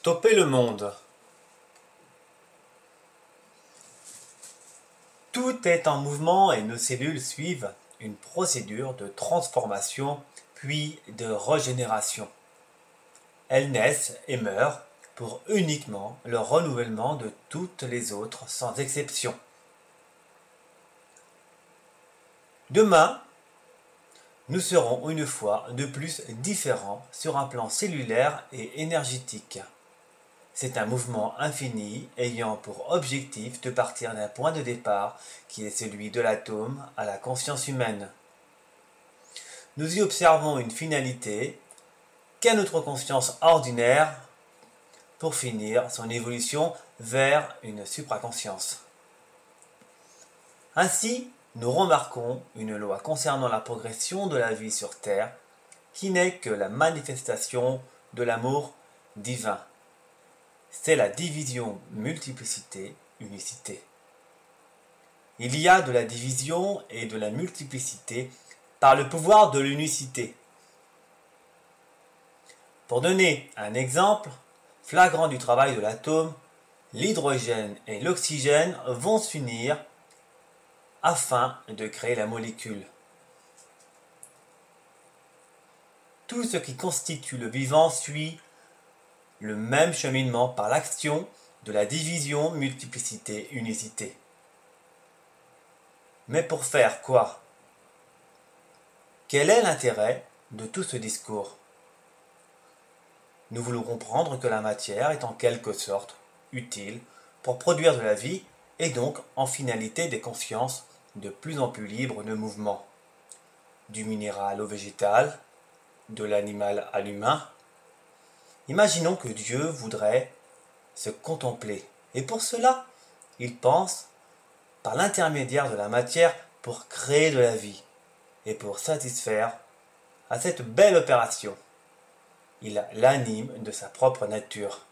Stopper le monde. Tout est en mouvement et nos cellules suivent une procédure de transformation puis de régénération. Elles naissent et meurent pour uniquement le renouvellement de toutes les autres sans exception. Demain, nous serons une fois de plus différents sur un plan cellulaire et énergétique. C'est un mouvement infini ayant pour objectif de partir d'un point de départ qui est celui de l'atome à la conscience humaine. Nous y observons une finalité qu'est notre conscience ordinaire pour finir son évolution vers une supraconscience. Ainsi, nous remarquons une loi concernant la progression de la vie sur Terre qui n'est que la manifestation de l'amour divin. C'est la division multiplicité-unicité. Il y a de la division et de la multiplicité par le pouvoir de l'unicité. Pour donner un exemple flagrant du travail de l'atome, l'hydrogène et l'oxygène vont s'unir afin de créer la molécule. Tout ce qui constitue le vivant suit le même cheminement par l'action de la division multiplicité-unicité. Mais pour faire quoi? Quel est l'intérêt de tout ce discours? Nous voulons comprendre que la matière est en quelque sorte utile pour produire de la vie et donc en finalité des consciences de plus en plus libres de mouvement, du minéral au végétal, de l'animal à l'humain. Imaginons que Dieu voudrait se contempler, et pour cela, il pense par l'intermédiaire de la matière pour créer de la vie, et pour satisfaire à cette belle opération. Il l'anime de sa propre nature.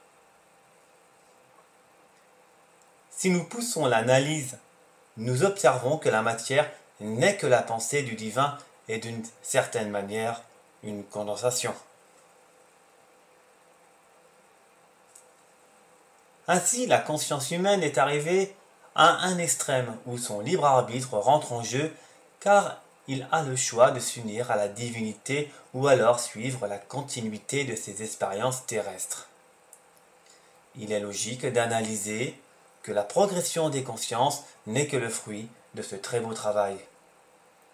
Si nous poussons l'analyse, nous observons que la matière n'est que la pensée du divin et d'une certaine manière une condensation. Ainsi, la conscience humaine est arrivée à un extrême où son libre arbitre rentre en jeu car il a le choix de s'unir à la divinité ou alors suivre la continuité de ses expériences terrestres. Il est logique d'analyser que la progression des consciences n'est que le fruit de ce très beau travail,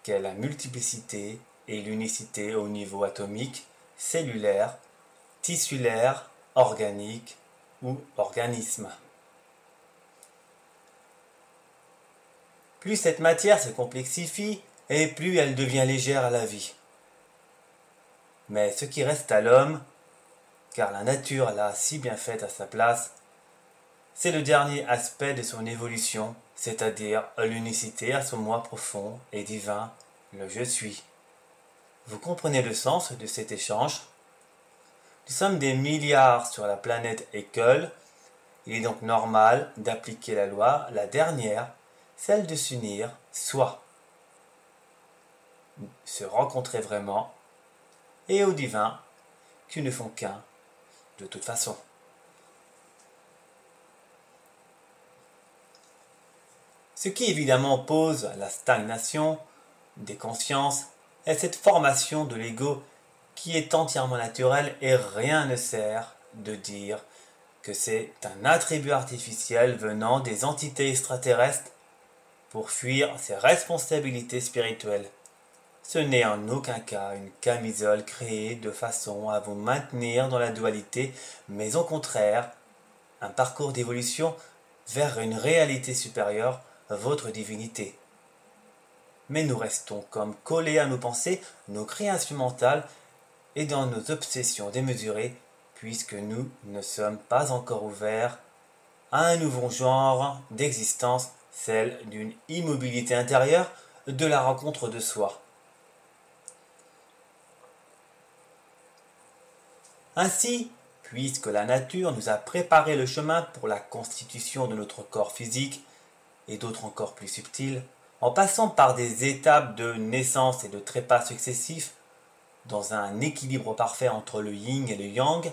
qu'est la multiplicité et l'unicité au niveau atomique, cellulaire, tissulaire, organique ou organisme. Plus cette matière se complexifie et plus elle devient légère à la vie. Mais ce qui reste à l'homme, car la nature l'a si bien faite à sa place, c'est le dernier aspect de son évolution, c'est-à-dire l'unicité à son moi profond et divin, le je suis. Vous comprenez le sens de cet échange? Nous sommes des milliards sur la planète École, il est donc normal d'appliquer la loi, la dernière, celle de s'unir, soit se rencontrer vraiment, et au divin, qui ne font qu'un, de toute façon. Ce qui évidemment pose la stagnation des consciences est cette formation de l'ego qui est entièrement naturelle et rien ne sert de dire que c'est un attribut artificiel venant des entités extraterrestres pour fuir ses responsabilités spirituelles. Ce n'est en aucun cas une camisole créée de façon à vous maintenir dans la dualité, mais au contraire, un parcours d'évolution vers une réalité supérieure, votre divinité. Mais nous restons comme collés à nos pensées, nos créations mentales et dans nos obsessions démesurées, puisque nous ne sommes pas encore ouverts à un nouveau genre d'existence, celle d'une immobilité intérieure, de la rencontre de soi. Ainsi, puisque la nature nous a préparé le chemin pour la constitution de notre corps physique et d'autres encore plus subtils, en passant par des étapes de naissance et de trépas successifs, dans un équilibre parfait entre le yin et le yang,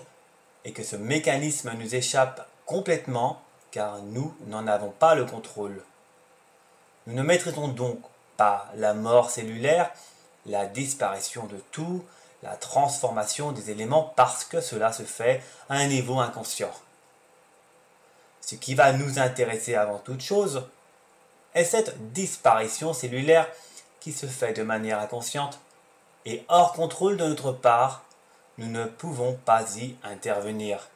et que ce mécanisme nous échappe complètement car nous n'en avons pas le contrôle. Nous ne maîtrisons donc pas la mort cellulaire, la disparition de tout, la transformation des éléments parce que cela se fait à un niveau inconscient. Ce qui va nous intéresser avant toute chose est cette disparition cellulaire qui se fait de manière inconsciente et hors contrôle de notre part, nous ne pouvons pas y intervenir.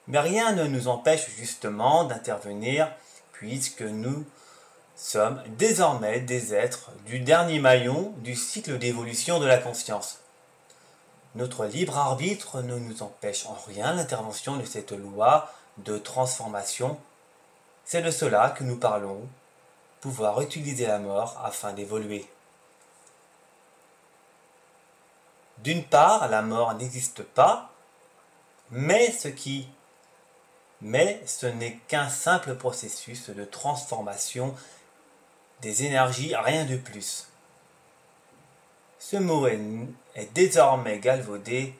Mais rien ne nous empêche justement d'intervenir puisque nous sommes désormais des êtres du dernier maillon du cycle d'évolution de la conscience. Notre libre arbitre ne nous empêche en rien l'intervention de cette loi de transformation. C'est de cela que nous parlons, pouvoir utiliser la mort afin d'évoluer. D'une part, la mort n'existe pas, mais ce n'est qu'un simple processus de transformation des énergies, rien de plus. Ce mot est désormais galvaudé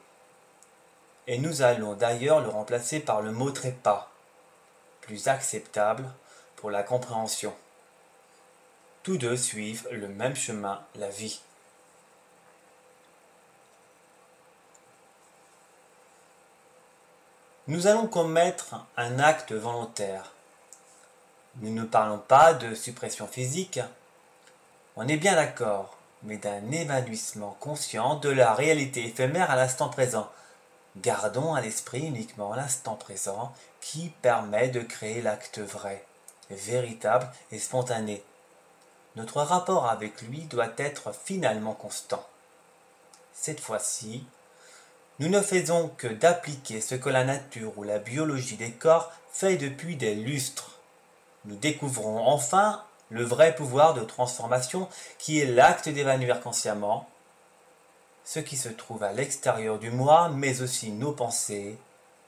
et nous allons d'ailleurs le remplacer par le mot trépas, plus acceptable pour la compréhension. Tous deux suivent le même chemin, la vie. Nous allons commettre un acte volontaire. Nous ne parlons pas de suppression physique, on est bien d'accord, mais d'un évanouissement conscient de la réalité éphémère à l'instant présent. Gardons à l'esprit uniquement l'instant présent qui permet de créer l'acte vrai, véritable et spontané. Notre rapport avec lui doit être finalement constant. Cette fois-ci, nous ne faisons que d'appliquer ce que la nature ou la biologie des corps fait depuis des lustres. Nous découvrons enfin le vrai pouvoir de transformation qui est l'acte d'évanouir consciemment ce qui se trouve à l'extérieur du moi, mais aussi nos pensées,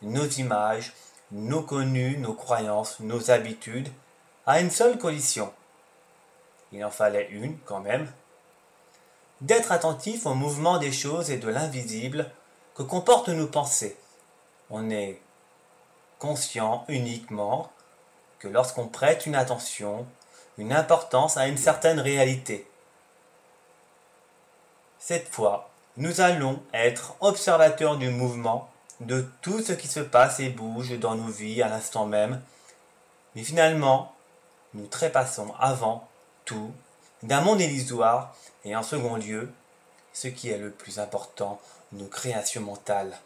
nos images, nos connus, nos croyances, nos habitudes, à une seule condition. Il en fallait une quand même. D'être attentif au mouvement des choses et de l'invisible que comportent nos pensées. On est conscient uniquement que lorsqu'on prête une attention, une importance à une certaine réalité. Cette fois, nous allons être observateurs du mouvement, de tout ce qui se passe et bouge dans nos vies à l'instant même, mais finalement, nous trépassons avant tout d'un monde illusoire et en second lieu, ce qui est le plus important, nos créations mentales.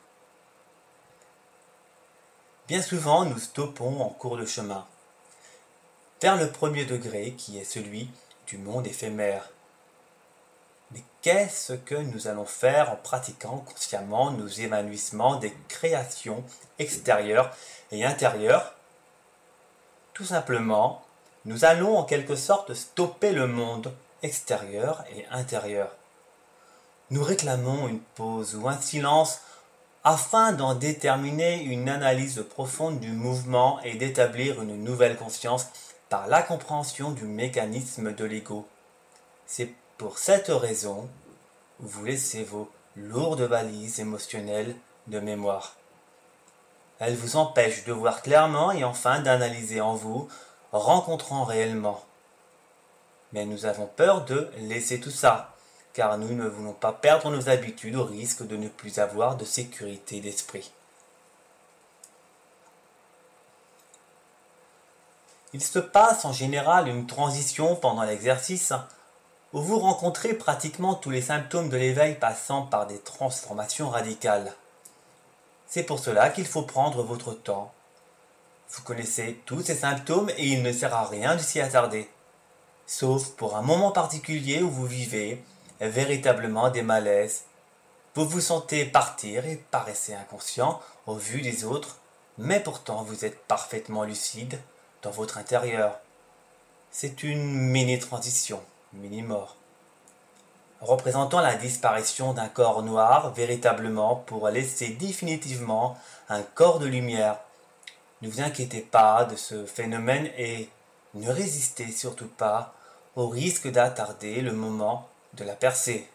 Bien souvent, nous stoppons en cours de chemin, vers le premier degré qui est celui du monde éphémère. Mais qu'est-ce que nous allons faire en pratiquant consciemment nos évanouissements des créations extérieures et intérieures? Tout simplement, nous allons en quelque sorte stopper le monde extérieur et intérieur. Nous réclamons une pause ou un silence afin d'en déterminer une analyse profonde du mouvement et d'établir une nouvelle conscience par la compréhension du mécanisme de l'ego. C'est pour cette raison, vous laissez vos lourdes valises émotionnelles de mémoire. Elles vous empêchent de voir clairement et enfin d'analyser en vous, rencontrant réellement. Mais nous avons peur de laisser tout ça, car nous ne voulons pas perdre nos habitudes au risque de ne plus avoir de sécurité d'esprit. Il se passe en général une transition pendant l'exercice où vous rencontrez pratiquement tous les symptômes de l'éveil passant par des transformations radicales. C'est pour cela qu'il faut prendre votre temps. Vous connaissez tous ces symptômes et il ne sert à rien de s'y attarder, sauf pour un moment particulier où vous vivez véritablement des malaises. Vous vous sentez partir et paraissez inconscient au vu des autres, mais pourtant vous êtes parfaitement lucide dans votre intérieur. C'est une mini-transition, mini-mort, représentant la disparition d'un corps noir véritablement pour laisser définitivement un corps de lumière. Ne vous inquiétez pas de ce phénomène et ne résistez surtout pas au risque d'attarder le moment de la percée.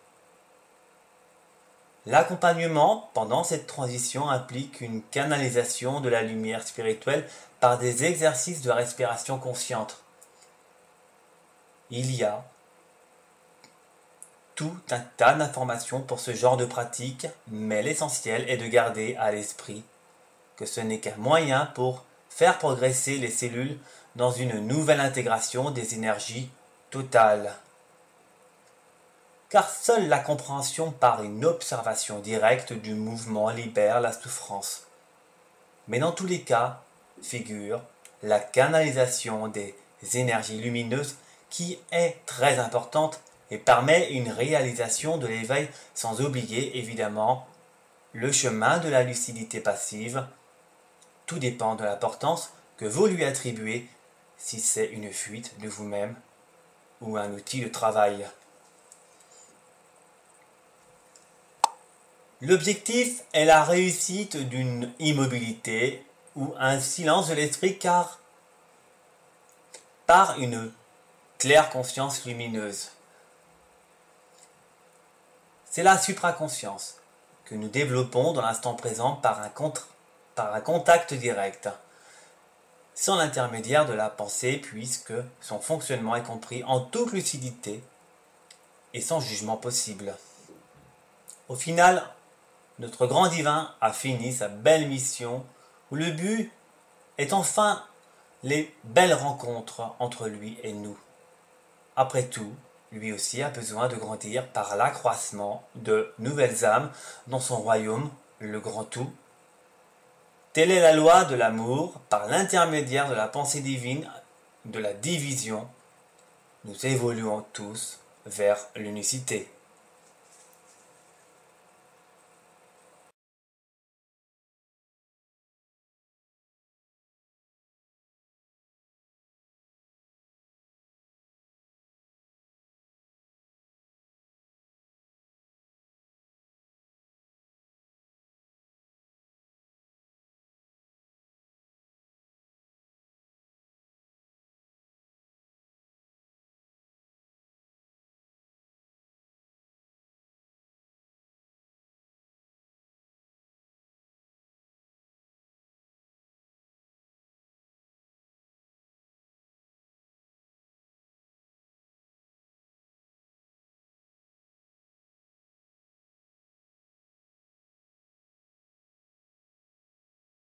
L'accompagnement pendant cette transition implique une canalisation de la lumière spirituelle par des exercices de respiration consciente. Il y a tout un tas d'informations pour ce genre de pratique, mais l'essentiel est de garder à l'esprit que ce n'est qu'un moyen pour faire progresser les cellules dans une nouvelle intégration des énergies totales. Car seule la compréhension par une observation directe du mouvement libère la souffrance. Mais dans tous les cas, figure la canalisation des énergies lumineuses qui est très importante et permet une réalisation de l'éveil sans oublier évidemment le chemin de la lucidité passive. Tout dépend de l'importance que vous lui attribuez, si c'est une fuite de vous-même ou un outil de travail. L'objectif est la réussite d'une immobilité ou un silence de l'esprit car par une claire conscience lumineuse. C'est la supraconscience que nous développons dans l'instant présent par un contact direct, sans l'intermédiaire de la pensée puisque son fonctionnement est compris en toute lucidité et sans jugement possible. Au final, notre grand divin a fini sa belle mission où le but est enfin les belles rencontres entre lui et nous. Après tout, lui aussi a besoin de grandir par l'accroissement de nouvelles âmes dans son royaume, le grand tout. Telle est la loi de l'amour, par l'intermédiaire de la pensée divine, de la division, nous évoluons tous vers l'unicité.